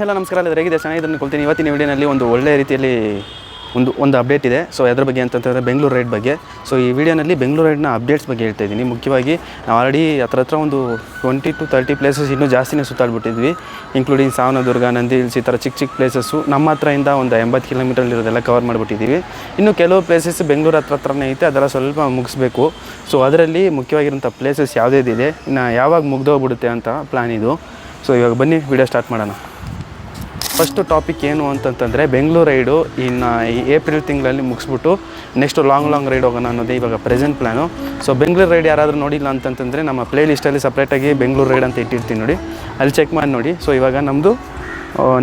ಎಲ್ಲ ನಮಸ್ಕಾರ. ಹೇಗಿದೆ ಚೆನ್ನಾಗಿದ್ದನ್ನು ಕೊಡ್ತೀನಿ. ಇವತ್ತಿನ ವಿಡಿಯೋನಲ್ಲಿ ಒಂದು ಒಳ್ಳೆ ರೀತಿಯಲ್ಲಿ ಒಂದು ಅಪ್ಡೇಟ್ ಇದೆ. ಸೊ ಅದ್ರ ಬಗ್ಗೆ ಅಂತಂತಂದರೆ ಬೆಂಗಳೂರು ರೈಡ್ ಬಗ್ಗೆ. ಸೊ ಈ ವಿಡಿಯೋನಲ್ಲಿ ಬೆಂಗಳೂರು ರೈಡ್ನ ಅಪ್ಡೇಟ್ಸ್ ಬಗ್ಗೆ ಹೇಳ್ತಾ ಇದ್ದೀನಿ. ಮುಖ್ಯವಾಗಿ ನಾವು ಆಲ್ರೆಡಿ ಹತ್ರ ಒಂದು 20 to 30 ಪ್ಲೇಸಸ್ ಇನ್ನೂ ಜಾಸ್ತಿನೇ ಸುತ್ತಾಡ್ಬಿಟ್ಟಿದ್ವಿ, ಇನ್ಕ್ಲೂಡಿಂಗ್ ಸಾವನದುರ್ಗ, ನಂದಿ ಹಿಲ್ಸ್, ಈ ಥರ ಚಿಕ್ಕ ಪ್ಲೇಸಸ್ಸು ನಮ್ಮ ಹತ್ರದಿಂದ ಒಂದು 80 ಕಿಲೋಮೀಟರ್ಲಿರೋದೆಲ್ಲ ಕವರ್ ಮಾಡಿಬಿಟ್ಟಿದ್ದೀವಿ. ಇನ್ನು ಕೆಲವು ಪ್ಲೇಸಸ್ ಬೆಂಗಳೂರು ಹತ್ರನೇ ಐತೆ, ಅದೆಲ್ಲ ಸ್ವಲ್ಪ ಮುಗಿಸ್ಬೇಕು. ಸೊ ಅದರಲ್ಲಿ ಮುಖ್ಯವಾಗಿರೋಂಥ ಪ್ಲೇಸಸ್ ಯಾವುದಿದೆ, ಇನ್ನು ಯಾವಾಗ ಮುಗ್ದೋಗ್ಬಿಡುತ್ತೆ ಅಂತ ಪ್ಲ್ಯಾನ್ ಇದು. ಸೊ ಇವಾಗ ಬನ್ನಿ ವಿಡಿಯೋ ಸ್ಟಾರ್ಟ್ ಮಾಡೋಣ. ಫಸ್ಟು ಟಾಪಿಕ್ ಏನು ಅಂತಂತಂದರೆ ಬೆಂಗಳೂರು ರೈಡು ಇನ್ನು ಈ ಏಪ್ರಿಲ್ ತಿಂಗಳಲ್ಲಿ ಮುಗಿಸ್ಬಿಟ್ಟು ನೆಕ್ಸ್ಟು ಲಾಂಗ್ ರೈಡ್ ಹೋಗೋಣ ಅನ್ನೋದೇ ಇವಾಗ present plan. So Bengaluru ride ಯಾರಾದರೂ ನೋಡಿಲ್ಲ ಅಂತಂತಂದರೆ ನಮ್ಮ ಪ್ಲೇ ಲಿಸ್ಟಲ್ಲಿ ಸಪ್ರೇಟಾಗಿ ಬೆಂಗಳೂರು ರೈಡ್ ಅಂತ ಇಟ್ಟಿರ್ತೀನಿ, ನೋಡಿ, ಅಲ್ಲಿ ಚೆಕ್ ಮಾಡಿ ನೋಡಿ. ಸೊ ಇವಾಗ ನಮ್ಮದು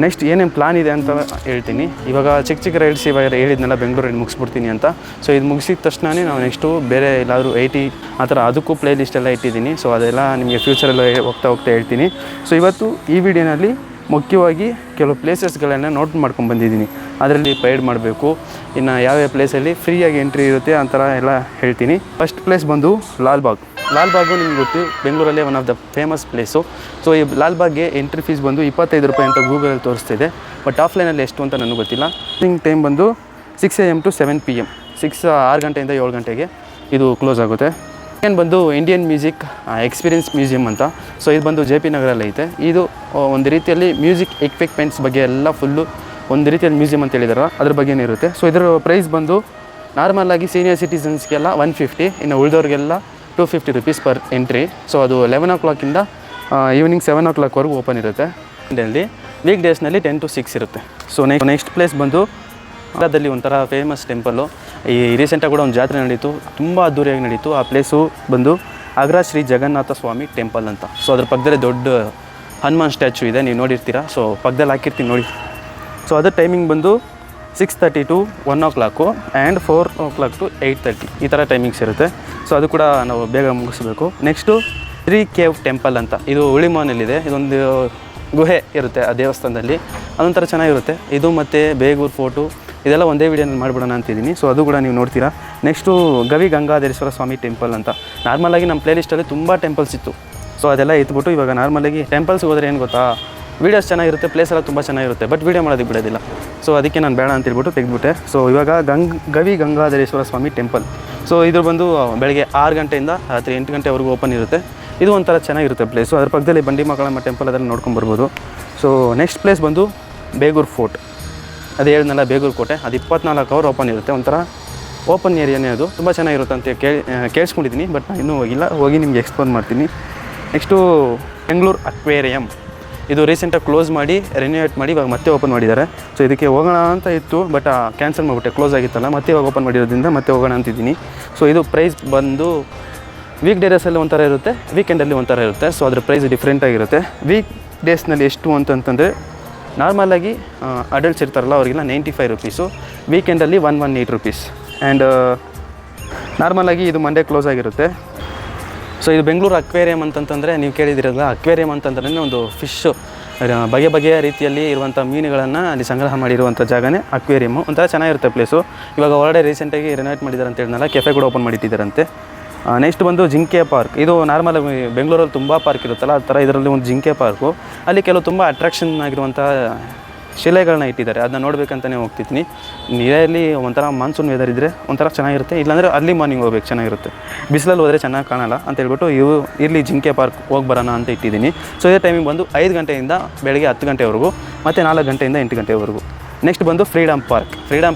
ನೆಕ್ಸ್ಟ್ ಏನೇನು ಪ್ಲಾನ್ ಇದೆ ಅಂತ ಹೇಳ್ತೀನಿ. ಇವಾಗ ಚಿಕ್ಕ ರೈಡ್ಸ್ ಇವಾಗ ಹೇಳಿದ್ನೆಲ್ಲ ಬೆಂಗಳೂರು ರೈಡ್ ಮುಗಿಸ್ಬಿಡ್ತೀನಿ ಅಂತ. ಸೊ ಇದು ಮುಗಿಸಿದ ತಕ್ಷಣವೇ ನಾವು ನೆಕ್ಸ್ಟು ಬೇರೆ ಎಲ್ಲಾದರೂ 80 ಆ ಥರ ಅದಕ್ಕೂ ಪ್ಲೇ ಲಿಸ್ಟೆಲ್ಲ ಇಟ್ಟಿದ್ದೀನಿ. ಸೊ ಅದೆಲ್ಲ ನಿಮಗೆ ಫ್ಯೂಚರೆಲ್ಲ ಹೋಗ್ತಾ ಹೇಳ್ತೀನಿ. ಸೊ ಇವತ್ತು ಈ ವಿಡಿಯೋನಲ್ಲಿ ಮುಖ್ಯವಾಗಿ ಕೆಲವು ಪ್ಲೇಸಸ್ಗಳನ್ನು ನೋಟ್ ಮಾಡ್ಕೊಂಡು ಬಂದಿದ್ದೀನಿ. ಅದರಲ್ಲಿ ಪೈಡ್ ಮಾಡಬೇಕು, ಇನ್ನು ಯಾವ್ಯಾವ ಪ್ಲೇಸಲ್ಲಿ ಫ್ರೀಯಾಗಿ ಎಂಟ್ರಿ ಇರುತ್ತೆ ಆ ಥರ ಎಲ್ಲ ಹೇಳ್ತೀನಿ. ಫಸ್ಟ್ ಪ್ಲೇಸ್ ಬಂದು ಲಾಲ್ಬಾಗು ನಿಮ್ಗೆ ಗೊತ್ತು, ಬೆಂಗಳೂರಲ್ಲೇ one of the famous place. So ಈ ಲಾಲ್ಬಾಗ್ಗೆ ಎಂಟ್ರಿ ಫೀಸ್ ಬಂದು 25 ರೂಪಾಯಿ ಅಂತ ಗೂಗಲಲ್ಲಿ ತೋರಿಸ್ತಿದೆ, ಬಟ್ ಆಫ್ಲೈನಲ್ಲಿ ಎಷ್ಟು ಅಂತ ನನಗೆ ಗೊತ್ತಿಲ್ಲ. ಟೈಮ್ ಬಂದು 6 AM to 7 PM, 6 ಗಂಟೆಯಿಂದ 7 ಗಂಟೆಗೆ ಇದು ಕ್ಲೋಸ್ ಆಗುತ್ತೆ. ಏನು ಬಂದು ಇಂಡಿಯನ್ ಮ್ಯೂಸಿಕ್ ಎಕ್ಸ್ಪೀರಿಯನ್ಸ್ ಮ್ಯೂಸಿಯಂ ಅಂತ. ಸೊ ಇದು ಬಂದು JP ನಗರಲ್ಲಿ ಐತೆ. ಇದು ಒಂದು ರೀತಿಯಲ್ಲಿ ಮ್ಯೂಸಿಕ್ ಎಕ್ವಿಪ್ಮೆಂಟ್ಸ್ ಬಗ್ಗೆ ಎಲ್ಲ ಫುಲ್ಲು ಒಂದು ರೀತಿಯಲ್ಲಿ ಮ್ಯೂಸಿಯಂ ಅಂತ ಹೇಳಿದಾರೆ, ಅದ್ರ ಬಗ್ಗೆನೇ ಇರುತ್ತೆ. ಸೊ ಇದರ ಪ್ರೈಸ್ ಬಂದು ನಾರ್ಮಲಾಗಿ ಸೀನಿಯರ್ ಸಿಟಿಸನ್ಸ್ಗೆಲ್ಲ 150, ಇನ್ನು ಉಳಿದವ್ರಿಗೆಲ್ಲ 250 ರೂಪೀಸ್ ಪರ್ ಎಂಟ್ರಿ. ಸೊ ಅದು 11 o'clock ಈವ್ನಿಂಗ್ 7 o'clock ಓಪನ್ ಇರುತ್ತೆ. ಇಲ್ಲಿ ವೀಕ್ ಡೇಸ್ನಲ್ಲಿ 10 to 6 ಇರುತ್ತೆ. ಸೊ ನೆಕ್ಸ್ಟ್ ಪ್ಲೇಸ್ ಬಂದು ದಲ್ಲಿ ಒಂಥರ ಫೇಮಸ್ ಟೆಂಪಲ್ಲು. ಈ ರೀಸೆಂಟಾಗಿ ಕೂಡ ಒಂದು ಜಾತ್ರೆ ನಡೀತು, ತುಂಬ ಅದ್ದೂರಿಯಾಗಿ ನಡೀತು. ಆ ಪ್ಲೇಸು ಬಂದು ಆಗ್ರಾ ಶ್ರೀ ಜಗನ್ನಾಥ ಸ್ವಾಮಿ ಟೆಂಪಲ್ ಅಂತ. ಸೊ ಅದ್ರ ಪಕ್ಕದಲ್ಲೇ ದೊಡ್ಡ ಹನುಮಾನ್ ಸ್ಟ್ಯಾಚು ಇದೆ, ನೀವು ನೋಡಿರ್ತೀರ. ಸೊ ಪಕ್ಕದಲ್ಲಿ ಹಾಕಿರ್ತೀನಿ ನೋಡಿ. ಸೊ ಅದ್ರ ಟೈಮಿಂಗ್ ಬಂದು 6:30 to 1 o'clock and 4 o'clock to 8:30 ಈ ಥರ ಟೈಮಿಂಗ್ಸ್ ಇರುತ್ತೆ. ಸೊ ಅದು ಕೂಡ ನಾವು ಬೇಗ ಮುಗಿಸ್ಬೇಕು. ನೆಕ್ಸ್ಟು ಶ್ರೀ ಕೇವ್ ಟೆಂಪಲ್ ಅಂತ, ಇದು ಹುಳಿಮಾನಲ್ಲಿದೆ. ಇದೊಂದು ಗುಹೆ ಇರುತ್ತೆ ಆ ದೇವಸ್ಥಾನದಲ್ಲಿ, ಅದೊಂಥರ ಚೆನ್ನಾಗಿರುತ್ತೆ. ಇದು ಮತ್ತು ಬೇಗೂರು ಫೋರ್ಟು ಇದೆಲ್ಲ ಒಂದೇ ವೀಡಿಯೋನಲ್ಲಿ ಮಾಡಿಬಿಡೋಣ ಅಂತಿದ್ದೀನಿ. ಸೊ ಅದು ಕೂಡ ನೀವು ನೋಡ್ತೀರಾ. ನೆಕ್ಸ್ಟು ಗವಿ ಗಂಗಾಧರೇಶ್ವರ ಸ್ವಾಮಿ ಟೆಂಪಲ್ ಅಂತ. ನಾರ್ಮಲಾಗಿ ನಮ್ಮ ಪ್ಲೇ ಲಿಸ್ಟಲ್ಲಿ ತುಂಬ ಟೆಂಪಲ್ಸ್ ಇತ್ತು. ಸೊ ಅದೆಲ್ಲ ಇಟ್ಬಿಟ್ಟು ಇವಾಗ ನಾರ್ಮಲಾಗಿ ಟೆಂಪಲ್ಸ್ಗೆ ಹೋದರೆ ಏನು ಗೊತ್ತಾ, ವೀಡಿಯೋಸ್ ಚೆನ್ನಾಗಿರುತ್ತೆ, ಪ್ಲೇಸ್ ಎಲ್ಲ ತುಂಬ ಚೆನ್ನಾಗಿರುತ್ತೆ, ಬಟ್ ವೀಡಿಯೋ ಮಾಡೋದಕ್ಕೆ ಬಿಡೋದಿಲ್ಲ. ಸೊ ಅದಕ್ಕೆ ನಾನು ಬೇಡ ಅಂತೇಳ್ಬಿಟ್ಟು ತೆಗೆದುಬಿಟ್ಟೆ. ಸೊ ಇವಾಗ ಗವಿ ಗಂಗಾಧರೇಶ್ವರ ಸ್ವಾಮಿ ಟೆಂಪಲ್. ಸೊ ಇದು ಬಂದು ಬೆಳಗ್ಗೆ 6 ಗಂಟೆಯಿಂದ ರಾತ್ರಿ 8 ಗಂಟೆವರೆಗೂ ಓಪನ್ ಇರುತ್ತೆ. ಇದು ಒಂಥರ ಚೆನ್ನಾಗಿರುತ್ತೆ ಪ್ಲೇಸು. ಅದ್ರ ಪಕ್ಕದಲ್ಲಿ ಬಂಡಿ ಮಕ್ಕಳಮ್ಮ ಟೆಂಪಲ್ ಅದೆಲ್ಲ ನೋಡ್ಕೊಂಬರ್ಬೋದು. ಸೊ ನೆಕ್ಸ್ಟ್ ಪ್ಲೇಸ್ ಬಂದು ಬೇಗೂರು ಫೋರ್ಟ್. ಅದು ಹೇಳಿದ್ನಲ್ಲ ಬೇಗೂರು ಕೋಟೆ, ಅದು 24 hour ಓಪನ್ ಇರುತ್ತೆ. ಒಂಥರ ಓಪನ್ ಏರಿಯಾನೇ, ಅದು ತುಂಬ ಚೆನ್ನಾಗಿರುತ್ತೆ ಅಂತ ಕೇಳಿಸ್ಕೊಂಡಿದ್ದೀನಿ, ಬಟ್ ನಾನು ಇನ್ನೂ ಹೋಗಿ ನಿಮ್ಗೆ ಎಕ್ಸ್ಪ್ಲೇನ್ ಮಾಡ್ತೀನಿ. Next Bengaluru aquarium. ಇದು ರೀಸೆಂಟಾಗಿ ಕ್ಲೋಸ್ ಮಾಡಿ ರಿನ್ಯೂವೇಟ್ ಮಾಡಿ ಇವಾಗ ಮತ್ತೆ ಓಪನ್ ಮಾಡಿದ್ದಾರೆ. ಸೊ ಇದಕ್ಕೆ ಹೋಗೋಣ ಅಂತ ಇತ್ತು, ಬಟ್ ಕ್ಯಾನ್ಸಲ್ ಮಾಡಿಬಿಟ್ಟೆ, ಕ್ಲೋಸ್ ಆಗಿತ್ತಲ್ಲ, ಮತ್ತೆ ಇವಾಗ ಓಪನ್ ಮಾಡಿರೋದ್ರಿಂದ ಮತ್ತೆ ಹೋಗೋಣ ಅಂತಿದ್ದೀನಿ. ಸೊ ಇದು ಪ್ರೈಸ್ ಬಂದು ವೀಕ್ ಡೇಸಲ್ಲಿ ಒಂಥರ ಇರುತ್ತೆ, ವೀಕೆಂಡಲ್ಲಿ ಒಂಥರ ಇರುತ್ತೆ. ಸೊ ಅದ್ರ ಪ್ರೈಸ್ ಡಿಫ್ರೆಂಟಾಗಿರುತ್ತೆ. ವೀಕ್ ಡೇಸ್ನಲ್ಲಿ ಎಷ್ಟು ಅಂತಂತಂದರೆ ನಾರ್ಮಲಾಗಿ ಅಡಲ್ಟ್ಸ್ ಇರ್ತಾರಲ್ಲ ಅವರಿಗೆಲ್ಲ 95 ರೂಪೀಸು, ವೀಕೆಂಡಲ್ಲಿ 118 ರೂಪೀಸ್. ಆ್ಯಂಡ್ ನಾರ್ಮಲಾಗಿ ಇದು ಮಂಡೇ ಕ್ಲೋಸ್ ಆಗಿರುತ್ತೆ. ಸೊ ಇದು ಬೆಂಗಳೂರು ಅಕ್ವೇರಿಯಂ ಅಂತಂತಂದರೆ ನೀವು ಕೇಳಿದಿರಲ್ಲ, ಅಕ್ವೇರಿಯಂ ಅಂತಂದ್ರೆ ಒಂದು ಫಿಶ್ಶು ಬಗೆಯ ರೀತಿಯಲ್ಲಿ ಇರುವಂಥ ಮೀನುಗಳನ್ನು ಅಲ್ಲಿ ಸಂಗ್ರಹ ಮಾಡಿರುವಂಥ ಜಾಗನೇ ಅಕ್ವೇರಿಯಮ್ಮು. ಒಂಥರ ಚೆನ್ನಾಗಿರುತ್ತೆ ಪ್ಲೇಸು. ಇವಾಗ ಹೊರಗಡೆ ರೀಸೆಂಟಾಗಿ ರಿನೋವೇಟ್ ಮಾಡಿದ್ದಾರೆ ಅಂತ ಹೇಳಿದ್ನಲ್ಲ, ಕೆಫೆ ಕೂಡ ಓಪನ್ ಮಾಡಿಟ್ಟಿದ್ದಾರಂತೆ. ನೆಕ್ಸ್ಟ್ ಬಂದು ಜಿಂಕೆ ಪಾರ್ಕ್. ಇದು ನಾರ್ಮಲಾಗಿ ಬೆಂಗಳೂರಲ್ಲಿ ತುಂಬ ಪಾರ್ಕ್ ಇರುತ್ತಲ್ಲ, ಆ ಥರ ಇದರಲ್ಲಿ ಒಂದು ಜಿಂಕೆ ಪಾರ್ಕು. ಅಲ್ಲಿ ಕೆಲವು ತುಂಬ ಅಟ್ರಾಕ್ಷನ್ ಆಗಿರುವಂಥ ಶಿಲೆಗಳನ್ನ ಇಟ್ಟಿದ್ದಾರೆ, ಅದನ್ನ ನೋಡಬೇಕಂತಲೇ ಹೋಗ್ತಿದ್ದೀನಿ. ನೀರಲ್ಲಿ ಒಂಥರ ಮಾನ್ಸೂನ್ ವೆದರ್ ಇದ್ದರೆ ಒಂಥರ ಚೆನ್ನಾಗಿರುತ್ತೆ, ಇಲ್ಲಾಂದರೆ ಅರ್ಲಿ ಮಾರ್ನಿಂಗ್ ಹೋಗ್ಬೇಕು, ಚೆನ್ನಾಗಿರುತ್ತೆ. ಬಿಸಿಲಲ್ಲಿ ಹೋದರೆ ಚೆನ್ನಾಗಿ ಕಾಣಲ್ಲ ಅಂತ ಹೇಳ್ಬಿಟ್ಟು ಇಲ್ಲಿ ಜಿಂಕೆ ಪಾರ್ಕ್ ಹೋಗಿ ಬರೋಣ ಅಂತ ಇಟ್ಟಿದ್ದೀನಿ. ಸೊ ಇದೇ ಟೈಮಿಂಗ್ ಬಂದು 5 ಗಂಟೆಯಿಂದ ಬೆಳಗ್ಗೆ 10 ಗಂಟೆವರೆಗೂ, ಮತ್ತು 4 ಗಂಟೆಯಿಂದ 8 ಗಂಟೆವರೆಗೂ. ನೆಕ್ಸ್ಟ್ ಬಂದು ಫ್ರೀಡಮ್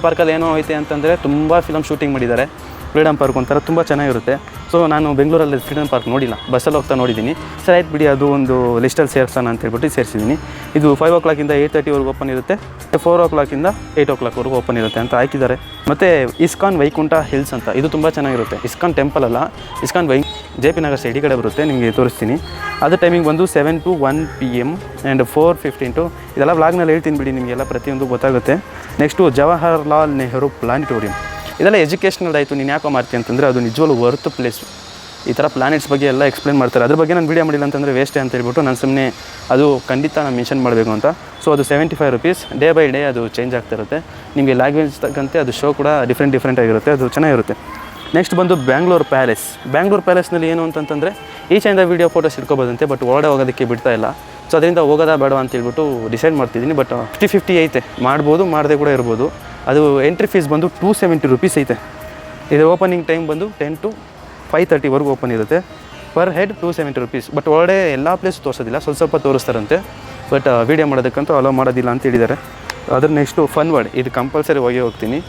ಪಾರ್ಕಲ್ಲಿ ಏನೋ ಐತೆ ಅಂತಂದರೆ ತುಂಬ ಫಿಲಮ್ ಶೂಟಿಂಗ್ ಮಾಡಿದ್ದಾರೆ. ಫ್ರೀಡಮ್ ಪಾರ್ಕ್ ಒಂಥರ ತುಂಬ ಚೆನ್ನಾಗಿರುತ್ತೆ. ಸೊ ನಾನು ಬೆಂಗಳೂರಲ್ಲಿ ಫ್ರೀಡಮ್ ಪಾರ್ಕ್ ನೋಡಿಲ್ಲ, ಬಸ್ಸಲ್ಲಿ ಹೋಗ್ತಾ ನೋಡಿದ್ದೀನಿ. ಸರಿ ಆಯ್ತು ಬಿಡಿ, ಅದು ಒಂದು ಲಿಸ್ಟಲ್ಲಿ ಸೇರಿಸೋಣ ಅಂತ ಹೇಳ್ಬಿಟ್ಟು ಸೇರಿಸಿದ್ದೀನಿ. ಇದು 5 o'clock 8:30 ಓಪನ್ ಇರುತ್ತೆ, 4 o'clock 8 o'clock ಓಪನ್ ಇರುತ್ತೆ ಅಂತ ಹಾಕಿದ್ದಾರೆ. ಮತ್ತು ಇಸ್ಕಾನ್ ವೈಕುಂಠ ಹಿಲ್ಸ್ ಅಂತ, ಇದು ತುಂಬ ಚೆನ್ನಾಗಿರುತ್ತೆ. ಇಸ್ಕಾನ್ ಟೆಂಪಲ್ ಅಲ್ಲ, ಇಸ್ಕಾನ್ JP ನಗರ್ ಸೈಡ್ ಈ ಕಡೆ ಬರುತ್ತೆ, ನಿಮಗೆ ತೋರಿಸ್ತೀನಿ. ಅದು ಟೈಮಿಂಗ್ ಬಂದು 7 to 1 PM ಆ್ಯಂಡ್ 4:15 to ಇದೆಲ್ಲ ವ್ಲಾಗ್ನಲ್ಲಿ ಹೇಳ್ತೀನಿ ಬಿಡಿ, ನಿಮಗೆಲ್ಲ ಪ್ರತಿಯೊಂದು ಗೊತ್ತಾಗುತ್ತೆ. Next Jawaharlal Nehru planetarium. ಇದೆಲ್ಲ ಎಜುಕೇಷ್ನಲ್ ಆಯಿತು, ನೀನು ಯಾಕೋ ಮಾಡ್ತೀನಿ ಅಂತಂದರೆ ಅದು ನಿಜವಾಗ್ಲೂ ವರ್ತ್ ಪ್ಲೇಸು. ಈ ಥರ ಪ್ಲಾನೆಟ್ಸ್ ಬಗ್ಗೆ ಎಲ್ಲ ಎಕ್ಸ್ಪ್ಲೇನ್ ಮಾಡ್ತಾರೆ. ಅದ್ರ ಬಗ್ಗೆ ನಾನು ವೀಡಿಯೋ ಮಾಡಿಲ್ಲ ಅಂತಂದರೆ ವೇಸ್ಟೇ ಅಂತ ಹೇಳ್ಬಿಟ್ಟು ನಾನು ಸುಮ್ಮನೆ ಅದು ಖಂಡಿತ ನಾನು ಮೆನ್ಷನ್ ಮಾಡಬೇಕು ಅಂತ. ಸೊ ಅದು 75 ರೂಪೀಸ್. ಡೇ ಬೈ ಡೇ ಅದು ಚೇಂಜ್ ಆಗ್ತಿರುತ್ತೆ. ನಿಮಗೆ ಲ್ಯಾಂಗ್ವೇಜ್ ತಕ್ಕಂತೆ ಅದು ಶೋ ಕೂಡ ಡಿಫ್ರೆಂಟ್ ಆಗಿರುತ್ತೆ, ಅದು ಚೆನ್ನಾಗಿರುತ್ತೆ. ನೆಕ್ಸ್ಟ್ ಬಂದು ಬ್ಯಾಂಗ್ಳೂರು ಪ್ಯಾಲೇಸ್ನಲ್ಲಿ ಏನು ಅಂತಂತಂದರೆ ಈಚೆಯಿಂದ ವೀಡಿಯೋ ಫೋಟೋಸ್ ಇಟ್ಕೋಬೋದಂತೆ, ಬಟ್ ಒಳಗಡೆ ಹೋಗೋದಕ್ಕೆ ಬಿಡ್ತಾ ಇಲ್ಲ. ಸೊ ಅದರಿಂದ ಹೋಗೋದಾ ಬೇಡ ಅಂತ ಹೇಳ್ಬಿಟ್ಟು ಡಿಸೈಡ್ ಮಾಡ್ತಿದ್ದೀನಿ. ಬಟ್ 50-50 ಐತೆ, ಮಾಡ್ಬೋದು ಮಾಡದೆ ಕೂಡ ಇರ್ಬೋದು. ಅದು ಎಂಟ್ರಿ ಫೀಸ್ ಬಂದು 270 ರೂಪೀಸ್ ಐತೆ. ಇದು ಓಪನಿಂಗ್ ಟೈಮ್ ಬಂದು 10 to 5:30ವರೆಗೂ ಓಪನ್ ಇರುತ್ತೆ. Per head 270 rupees. ಬಟ್ ಒಳಗಡೆ ಎಲ್ಲ ಪ್ಲೇಸ್ ತೋರಿಸೋದಿಲ್ಲ, ಸ್ವಲ್ಪ ತೋರಿಸ್ತಾರಂತೆ. ಬಟ್ ವೀಡಿಯೋ ಮಾಡೋದಕ್ಕಂತೂ ಅಲೋ ಮಾಡೋದಿಲ್ಲ ಅಂತ ಹೇಳಿದ್ದಾರೆ. ಅದ್ರ ನೆಕ್ಸ್ಟು ಫನ್ ವರ್ಡ್, ಇದು ಕಂಪಲ್ಸರಿ ಹೋಗ್ತೀನಿ,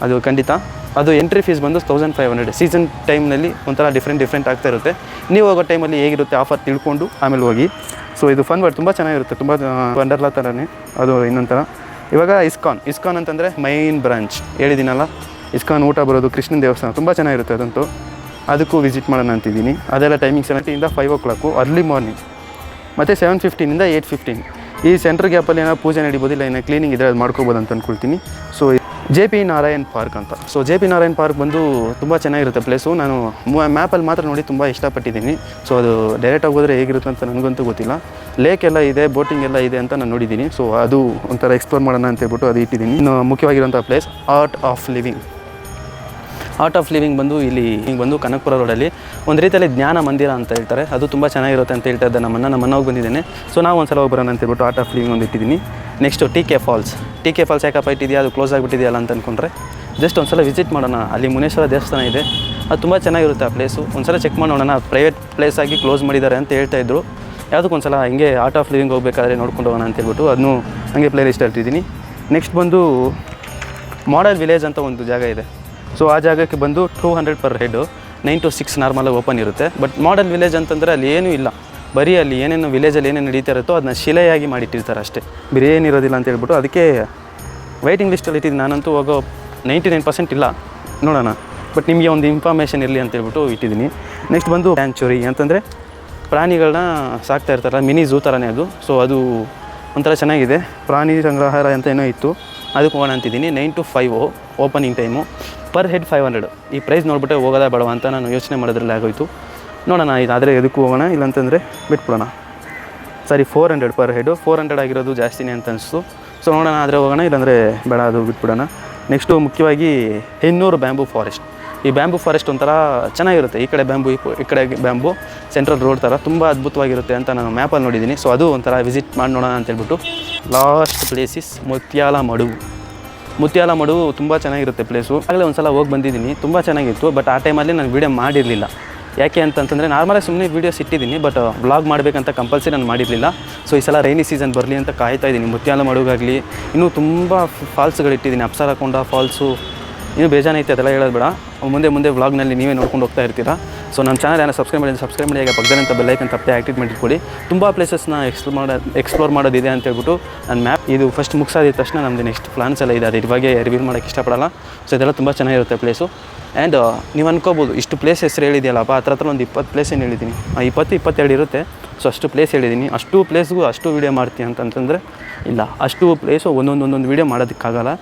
ಅದು ಖಂಡಿತ. ಅದು ಎಂಟ್ರಿ ಫೀಸ್ ಬಂದು 1500. ಸೀಸನ್ ಟೈಮ್ನಲ್ಲಿ ಒಂಥರ ಡಿಫ್ರೆಂಟ್ ಆಗ್ತಾ ಇರುತ್ತೆ. ನೀವು ಹೋಗೋ ಟೈಮಲ್ಲಿ ಹೇಗಿರುತ್ತೆ ಆಫರ್ ತಿಳ್ಕೊಂಡು ಆಮೇಲೆ ಹೋಗಿ. ಸೊ ಇದು ಫನ್ ವರ್ಡ್ ತುಂಬ ಚೆನ್ನಾಗಿರುತ್ತೆ, ತುಂಬ ವಂಡರ್ಲಾ ಥರನೇ ಅದು ಇನ್ನೊಂಥರ. ಇವಾಗ ಇಸ್ಕಾನ್ ಅಂತಂದರೆ ಮೈನ್ ಬ್ರಾಂಚ್ ಹೇಳಿದ್ದೀನಲ್ಲ, ಇಸ್ಕಾನ್ ಊಟ ಬರೋದು, ಕೃಷ್ಣನ ದೇವಸ್ಥಾನ ತುಂಬ ಚೆನ್ನಾಗಿರುತ್ತೆ ಅದಂತೂ. ಅದಕ್ಕೂ ವಿಸಿಟ್ ಮಾಡೋಣ ಅಂತಿದ್ದೀನಿ. ಅದೆಲ್ಲ ಟೈಮಿಂಗ್ 7:30 5 o'clock ಅರ್ಲಿ ಮಾರ್ನಿಂಗ್, ಮತ್ತು 7:15 to 8:15 ಈ ಸೆಂಟ್ರ್ ಗ್ಯಾಪಲ್ಲಿ ಏನೋ ಪೂಜೆ ನಡಿಬೋದು, ಇಲ್ಲ ಏನೋ ಕ್ಲೀನಿಂಗ್ ಇದ್ದರೆ ಅದು ಮಾಡ್ಕೋಬೋದು ಅಂತ ಅಂದ್ಕೊಳ್ತೀನಿ. ಸೊ JP ನಾರಾಯಣ್ ಪಾರ್ಕ್ ಅಂತ. ಸೊ JP ನಾರಾಯಣ್ ಪಾರ್ಕ್ ಬಂದು ತುಂಬ ಚೆನ್ನಾಗಿರುತ್ತೆ ಪ್ಲೇಸು. ನಾನು ಮ್ಯಾಪಲ್ಲಿ ಮಾತ್ರ ನೋಡಿ ತುಂಬ ಇಷ್ಟಪಟ್ಟಿದ್ದೀನಿ. ಸೊ ಅದು ಡೈರೆಕ್ಟಾಗಿ ಹೋದರೆ ಹೇಗಿರುತ್ತೆ ಅಂತ ನನಗಂತೂ ಗೊತ್ತಿಲ್ಲ. ಲೇಕ್ ಎಲ್ಲ ಇದೆ, ಬೋಟಿಂಗ್ ಎಲ್ಲ ಇದೆ ಅಂತ ನಾನು ನೋಡಿದ್ದೀನಿ. ಸೊ ಅದು ಒಂಥರ ಎಕ್ಸ್ಪ್ಲೋರ್ ಮಾಡೋಣ ಅಂತ ಹೇಳ್ಬಿಟ್ಟು ಅದು ಇಟ್ಟಿದ್ದೀನಿ. ಇನ್ನು ಮುಖ್ಯವಾಗಿರೋಂಥ ಪ್ಲೇಸ್ ಆರ್ಟ್ ಆಫ್ ಲಿವಿಂಗ್ ಬಂದು ಇಲ್ಲಿ ಹಿಂಗೆ ಬಂದು ಕನಕಪುರ ರೋಡಲ್ಲಿ ಒಂದು ರೀತಿಯಲ್ಲಿ ಜ್ಞಾನ ಮಂದಿರ ಅಂತ ಹೇಳ್ತಾರೆ. ಅದು ತುಂಬ ಚೆನ್ನಾಗಿರುತ್ತೆ ಅಂತ ಹೇಳ್ತಾ ಇದ್ದೆ ನಮ್ಮನ್ನ ಹೋಗಿ ಬಂದಿದ್ದೇನೆ. ಸೊ ನಾವು ಒಂದು ಸಲ ಹೋಗಿ ಬರೋಣ ಅಂತ ಹೇಳ್ಬಿಟ್ಟು ಆರ್ಟ್ ಆಫ್ ಲಿವಿಂಗ್ ಒಂದು ಇಟ್ಟಿದ್ದೀನಿ. ನೆಕ್ಸ್ಟು TK ಫಾಲ್ಸ್ ಯಾಕಪ್ಪ ಇಟ್ಟಿದೆಯಾ, ಅದು ಕ್ಲೋಸ್ ಆಗಿಬಿಟ್ಟಿದೆಯಲ್ಲ ಅಂತ ಅಂದ್ಕೊಂಡ್ರೆ ಜಸ್ಟ್ ಒಂದು ಸಲ ವಿಸಿಟ್ ಮಾಡೋಣ. ಅಲ್ಲಿ ಮುನೇಶ್ವರ ದೇವಸ್ಥಾನ ಇದೆ, ಅದು ತುಂಬ ಚೆನ್ನಾಗಿರುತ್ತೆ ಆ ಪ್ಲೇಸು. ಒಂದು ಸಲ ಚೆಕ್ ಮಾಡೋಣ. ಪ್ರೈವೇಟ್ ಪ್ಲೇಸ್ ಆಗಿ ಕ್ಲೋಸ್ ಮಾಡಿದ್ದಾರೆ ಅಂತ ಹೇಳ್ತಾಯಿದ್ರು. ಯಾವುದಕ್ಕೊಂದು ಸಲ ಹಿಂಗೆ ಆರ್ಟ್ ಆಫ್ ಲಿವಿಂಗ್ ಹೋಗಬೇಕಾದ್ರೆ ನೋಡ್ಕೊಂಡು ಹೋಗೋಣ ಅಂತ ಹೇಳ್ಬಿಟ್ಟು ಅದನ್ನು ಹಾಗೆ ಪ್ಲೇ ಲಿಸ್ಟ್ ಇಟ್ಟಿದ್ದೀನಿ. ನೆಕ್ಸ್ಟ್ ಬಂದು ಮಾಡೆಲ್ ವಿಲೇಜ್ ಅಂತ ಒಂದು ಜಾಗ ಇದೆ. ಸೊ ಆ ಜಾಗಕ್ಕೆ ಬಂದು 200 ಪರ್ ಹೆಡ್, 9 to 6 ನಾರ್ಮಲಾಗಿ ಓಪನ್ ಇರುತ್ತೆ. ಬಟ್ ಮಾಡೆಲ್ ವಿಲೇಜ್ ಅಂತಂದರೆ ಅಲ್ಲಿ ಏನೂ ಇಲ್ಲ, ಬರೀ ಅಲ್ಲಿ ಏನೇನು ವಿಲೇಜಲ್ಲಿ ಏನೇನು ನಡೀತಾ ಇರುತ್ತೋ ಅದನ್ನ ಶಿಲೆಯಾಗಿ ಮಾಡಿಟ್ಟಿರ್ತಾರೆ ಅಷ್ಟೇ, ಬೇರೆ ಏನಿರೋದಿಲ್ಲ ಅಂತ ಹೇಳ್ಬಿಟ್ಟು ಅದಕ್ಕೆ ವೈಟಿಂಗ್ ಲಿಸ್ಟಲ್ಲಿ ಇಟ್ಟಿದ್ದೀನಿ. ನಾನಂತೂ ಹೋಗೋ 99% ಇಲ್ಲ, ನೋಡೋಣ. ಬಟ್ ನಿಮಗೆ ಒಂದು ಇನ್ಫಾರ್ಮೇಷನ್ ಇರಲಿ ಅಂತ ಹೇಳ್ಬಿಟ್ಟು ಇಟ್ಟಿದ್ದೀನಿ. ನೆಕ್ಸ್ಟ್ ಬಂದು ಸ್ಯಾಂಚುರಿ ಅಂತಂದರೆ ಪ್ರಾಣಿಗಳನ್ನ ಸಾಕ್ತಾ ಇರ್ತಾರಲ್ಲ, ಮಿನಿ ಝೂ ಥರನೇ ಅದು. ಸೊ ಅದು ಒಂಥರ ಚೆನ್ನಾಗಿದೆ. ಪ್ರಾಣಿ ಸಂಗ್ರಹಾಲಯ ಅಂತ ಏನೋ ಇತ್ತು, ಅದಕ್ಕೆ ಹೋಗೋಣ ಅಂತಿದ್ದೀನಿ. 9 to 5 opening time. Per head 500. ಈ ಪ್ರೈಸ್ ನೋಡ್ಬಿಟ್ಟೆ ಹೋಗೋದಾ ಬೇಡವಾ ಅಂತ ನಾನು ಯೋಚನೆ ಮಾಡೋದ್ರಲ್ಲಿ ಆಗೋಯಿತು. ನೋಡೋಣ, ಇದಾದರೆ ಎದಕ್ಕೂ ಹೋಗೋಣ, ಇಲ್ಲಾಂತಂದರೆ ಬಿಟ್ಬಿಡೋಣ. ಸರಿ, 400 ಪರ್ ಹೆಡು. 400 ಆಗಿರೋದು ಜಾಸ್ತಿನೇ ಅಂತ ಅನಿಸ್ತು. ಸೊ ನೋಡೋಣ, ಆದರೆ ಹೋಗೋಣ, ಇಲ್ಲಾಂದರೆ ಬೇಡ, ಅದು ಬಿಟ್ಬಿಡೋಣ. ನೆಕ್ಸ್ಟು ಮುಖ್ಯವಾಗಿ ಹೆನ್ನೂರು ಬ್ಯಾಂಬೂ ಫಾರೆಸ್ಟ್. ಈ ಬ್ಯಾಂಬೂ ಫಾರೆಸ್ಟ್ ಒಂಥರ ಚೆನ್ನಾಗಿರುತ್ತೆ. ಈ ಕಡೆ ಬ್ಯಾಂಬೂ, ಈ ಕಡೆ ಬ್ಯಾಂಬೂ, ಸೆಂಟ್ರಲ್ ರೋಡ್ ಥರ ತುಂಬ ಅದ್ಭುತವಾಗಿರುತ್ತೆ ಅಂತ ನಾನು ಮ್ಯಾಪಲ್ಲಿ ನೋಡಿದ್ದೀನಿ. ಸೊ ಅದು ಒಂಥರ ವಿಸಿಟ್ ಮಾಡಿ ನೋಡೋಣ ಅಂತೇಳ್ಬಿಟ್ಟು. ಲಾಸ್ಟ್ ಪ್ಲೇಸಿಸ್ ಮುತ್ಯಾಲ ಮಡುವು ತುಂಬ ಚೆನ್ನಾಗಿರುತ್ತೆ ಪ್ಲೇಸು. ಆಗಲೇ ಒಂದು ಸಲ ಹೋಗಿ ಬಂದಿದ್ದೀನಿ, ತುಂಬ ಚೆನ್ನಾಗಿತ್ತು. ಬಟ್ ಆ ಟೈಮಲ್ಲಿ ನಾನು ವೀಡಿಯೋ ಮಾಡಿರಲಿಲ್ಲ. ಯಾಕೆ ಅಂತಂತಂದರೆ ನಾರ್ಮಲಾಗಿ ಸುಮ್ಮನೆ ವೀಡಿಯೋಸ್ ಇಟ್ಟಿದ್ದೀನಿ, ಬಟ್ ವ್ಲಾಗ್ ಮಾಡಬೇಕಂತ ಕಂಪಲ್ಸರಿ ನಾನು ಮಾಡಿರಲಿಲ್ಲ. ಸೊ ಈ ಸಲ ರೈನಿ ಸೀಸನ್ ಬರಲಿ ಅಂತ ಕಾಯ್ತಾ ಇದ್ದೀನಿ. ಮುತ್ಯಾಲ ಮಡುಗಾಗಲಿ, ಇನ್ನೂ ತುಂಬ ಫಾಲ್ಸ್ಗಳಿಟ್ಟಿದ್ದೀನಿ. ಅಪ್ಸರಕೊಂಡ ಫಾಲ್ಸು, ಇನ್ನೂ ಬೇಜಾನೈತೆ, ಅದೆಲ್ಲ ಹೇಳೋದು ಬೇಡ. ಮುಂದೆ ವ್ಲಾಗ್ನಲ್ಲಿ ನೀವೇ ನೋಡ್ಕೊಂಡು ಹೋಗ್ತಾ ಇರ್ತೀರಾ. ಸೊ ನನ್ನ ಚಾನಲ್ ಏನೋ ಸಬ್ಸ್ಕ್ರೈಬ್ ಮಾಡಿ ಈಗ ಪಕ್ಕದಂತ ಬೆಲ್ಲೈಕನ್ ತಪ್ಪದೆ ಆ್ಯಕ್ಟಿವೇಟ್ ಮಾಡಿಟ್ಕೊಳ್ಳಿ. ತುಂಬ ಪ್ಲೇಸಸ್ನ ಎಕ್ಸ್ಪ್ಲೋರ್ ಮಾಡೋದಿದೆ ಅಂತ ಹೇಳ್ಬಿಟ್ಟು ನನ್ನ ಮ್ಯಾಪ್ ಇದು ಫಸ್ಟ್ ಮುಗಿಸಾದ ತಕ್ಷಣ ನಮ್ಮದು ನೆಕ್ಸ್ಟ್ ಪ್ಲಾನ್ಸ್ ಎಲ್ಲ ಇದೆ. ಅದು ಇವಾಗೆ ರಿವೀಲ್ ಮಾಡೋಕ್ಕೆ ಇಷ್ಟಪಡಲ್ಲ. ಸೊ ಇದೆಲ್ಲ ತುಂಬ ಚೆನ್ನಾಗಿರುತ್ತೆ ಪ್ಲೇಸು. ಆ್ಯಂಡ್ ನೀವು ಅನ್ಕೋಬೋದು, ಇಷ್ಟು ಪ್ಲೇಸ್ ಹೆಸರು ಹೇಳಿದೆಯಲ್ಲಪ್ಪ, ಹತ್ರ ಒಂದು 20 ಪ್ಲೇಸ್ ಏನು ಹೇಳಿದ್ದೀನಿ. 20-22 ಇರುತ್ತೆ. ಸೊ ಅಷ್ಟು ಪ್ಲೇಸ್ ಹೇಳಿದ್ದೀನಿ. ಅಷ್ಟು ಪ್ಲೇಸ್ಗೂ ಅಷ್ಟು ವೀಡಿಯೋ ಮಾಡ್ತೀನಿ ಅಂತಂದರೆ ಇಲ್ಲ, ಅಷ್ಟು ಪ್ಲೇಸು ಒಂದೊಂದು ವೀಡಿಯೋ ಮಾಡೋದಕ್ಕಾಗಲ್ಲ.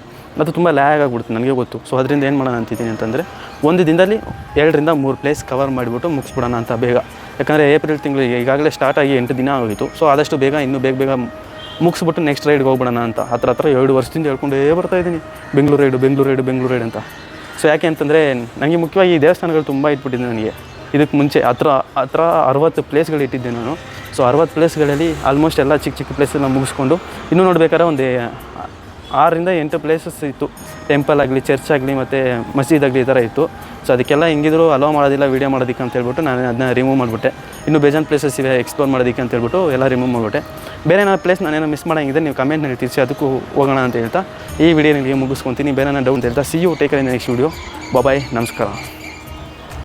ಅದು ತುಂಬ ಲ್ಯಾಗ್ ಆಗಿಬಿಡುತ್ತೆ, ನನಗೆ ಗೊತ್ತು. ಸೊ ಅದರಿಂದ ಏನು ಮಾಡೋಣ ಅಂತಿದ್ದೀನಿ ಅಂತಂದರೆ, ಒಂದು ದಿನದಲ್ಲಿ 2-3 ಪ್ಲೇಸ್ ಕವರ್ ಮಾಡಿಬಿಟ್ಟು ಮುಗಿಸ್ಬಿಡೋಣ ಅಂತ ಬೇಗ. ಯಾಕಂದರೆ ಏಪ್ರಿಲ್ ತಿಂಗಳು ಈಗಾಗಲೇ ಸ್ಟಾರ್ಟ್ ಆಗಿ 8 ದಿನ ಆಗೋಯಿತು. ಸೊ ಆದಷ್ಟು ಬೇಗ ಇನ್ನೂ ಬೇಗ ಮುಗಿಸ್ಬಿಟ್ಟು ನೆಕ್ಸ್ಟ್ ರೈಡ್ಗೆ ಹೋಗ್ಬಿಡೋಣ ಅಂತ ಹತ್ರ 2 ವರ್ಷದಿಂದ ಹೇಳ್ಕೊಂಡೇ ಬರ್ತಾಯಿದ್ದೀನಿ, ಬೆಂಗಳೂರು ರೈಡ್ ಅಂತ. ಸೊ ಯಾಕೆ ಅಂತಂದರೆ ನನಗೆ ಮುಖ್ಯವಾಗಿ ಈ ದೇವಸ್ಥಾನಗಳು ತುಂಬ ಇಟ್ಬಿಟ್ಟಿದ್ದೆ. ನನಗೆ ಇದಕ್ಕೆ ಮುಂಚೆ ಹತ್ರ 60 ಪ್ಲೇಸ್ಗಳು ಇಟ್ಟಿದ್ದೆ ನಾನು. ಸೊ 60 ಪ್ಲೇಸ್ಗಳಲ್ಲಿ ಆಲ್ಮೋಸ್ಟ್ ಎಲ್ಲ ಚಿಕ್ಕ ಪ್ಲೇಸನ್ನ ಮುಗಿಸ್ಕೊಂಡು ಇನ್ನೂ ನೋಡ್ಬೇಕಾದ್ರೆ ಒಂದು 6-8 ಪ್ಲೇಸಸ್ ಇತ್ತು. ಟೆಂಪಲ್ ಆಗಲಿ, ಚರ್ಚ್ ಆಗಲಿ, ಮತ್ತು ಮಸೀದ್ ಆಗಲಿ, ಈ ಥರ ಇತ್ತು. ಸೊ ಅದಕ್ಕೆಲ್ಲ ಹೆಂಗಿದ್ರು ಅಲೋ ಮಾಡೋದಿಲ್ಲ ವೀಡಿಯೋ ಮಾಡೋದಕ್ಕೆ ಅಂತ ಹೇಳ್ಬಿಟ್ಟು ನಾನು ಅದನ್ನ ರಿಮೂವ್ ಮಾಡಿಬಿಟ್ಟೆ. ಇನ್ನೂ ಬೇಜಾನ್ ಪ್ಲೇಸಸ್ ಇವೆ ಎಕ್ಸ್ಪ್ಲೋರ್ ಮಾಡೋದಕ್ಕೆ ಅಂತ ಹೇಳ್ಬಿಟ್ಟು ಎಲ್ಲ ರಿಮೂವ್ ಮಾಡಿಬಿಟ್ಟೆ. ಬೇರೆ ಪ್ಲೇಸ್ ನಾನೇನೋ ಮಿಸ್ ಮಾಡೋಂಗಿದೆ, ನೀವು ಕಮೆಂಟ್ನಲ್ಲಿ ತಿಳಿಸಿ, ಅದಕ್ಕೂ ಹೋಗೋಣ ಅಂತ ಹೇಳ್ತಾ ಈ ವಿಡಿಯೋ ನಿಮಗೆ ಮುಗಿಸ್ಕೊತೀನಿ. ಬೇರೆ ಡೌನ್ ಅಂತ ಹೇಳ್ತಾ see you take next video. Bye, ನಮಸ್ಕಾರ.